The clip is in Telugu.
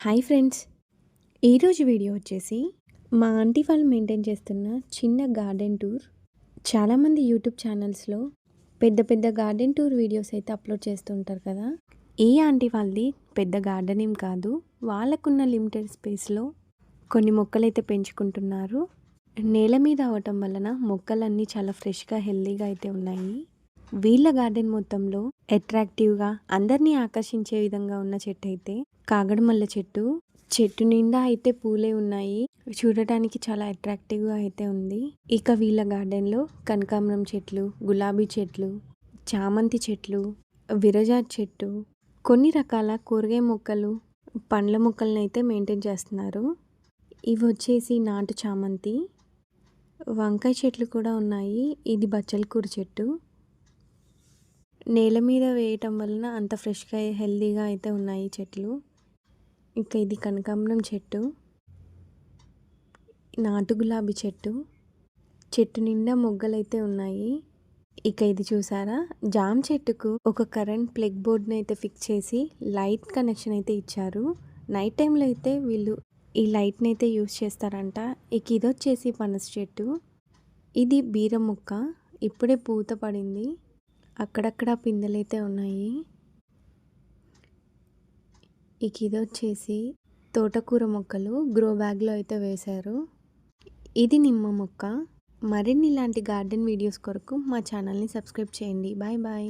హాయ్ ఫ్రెండ్స్, ఈరోజు వీడియో వచ్చేసి మా ఆంటీ వాళ్ళు మెయింటైన్ చేస్తున్న చిన్న గార్డెన్ టూర్. చాలామంది యూట్యూబ్ ఛానల్స్లో పెద్ద పెద్ద గార్డెన్ టూర్ వీడియోస్ అయితే అప్లోడ్ చేస్తుంటారు కదా. ఈ ఆంటీ వాళ్ళది పెద్ద గార్డెన్ ఏం కాదు, వాళ్ళకున్న లిమిటెడ్ స్పేస్లో కొన్ని మొక్కలు అయితే పెంచుకుంటున్నారు. నేల మీద అవటం వలన మొక్కలన్నీ చాలా ఫ్రెష్గా హెల్తీగా అయితే ఉన్నాయి. వీళ్ళ గార్డెన్ మొత్తంలో అట్రాక్టివ్గా అందరినీ ఆకర్షించే విధంగా ఉన్న చెట్టు అయితే కాగడమల్ల చెట్టు. చెట్టు నిండా అయితే పూలే ఉన్నాయి, చూడటానికి చాలా అట్రాక్టివ్గా అయితే ఉంది. ఇక వీళ్ళ గార్డెన్లో కనకాంబరం చెట్లు, గులాబీ చెట్లు, చామంతి చెట్లు, విరజాజ్ చెట్టు, కొన్ని రకాల కూరగాయ మొక్కలు, పండ్ల మొక్కలను అయితే మెయింటైన్ చేస్తున్నారు. ఇవి వచ్చేసి నాటు చామంతి, వంకాయ చెట్లు కూడా ఉన్నాయి. ఇది బచ్చల కూర చెట్టు. నేల మీద వేయటం వలన అంత ఫ్రెష్గా హెల్తీగా అయితే ఉన్నాయి చెట్లు. ఇక ఇది కనకాంబరం చెట్టు, నాటు గులాబీ చెట్టు, చెట్టు నిండా మొగ్గలైతే ఉన్నాయి. ఇక ఇది చూసారా, జామ చెట్టుకు ఒక కరెంట్ ప్లగ్ బోర్డ్ని అయితే ఫిక్స్ చేసి లైట్ కనెక్షన్ అయితే ఇచ్చారు. నైట్ టైంలో అయితే వీళ్ళు ఈ లైట్ని అయితే యూస్ చేస్తారంట. ఇక ఇది వచ్చేసి పనస చెట్టు. ఇది బీర మొక్క, ఇప్పుడే పూత పడింది, అక్కడక్కడ పిందెలైతే ఉన్నాయి. ఇక ఇది వచ్చేసి తోటకూర మొక్కలు గ్రో బ్యాగ్లో అయితే వేశారు. ఇది నిమ్మ మొక్క. మరిన్ని ఇలాంటి గార్డెన్ వీడియోస్ కొరకు మా ఛానల్ని సబ్స్క్రైబ్ చేయండి. Bye bye.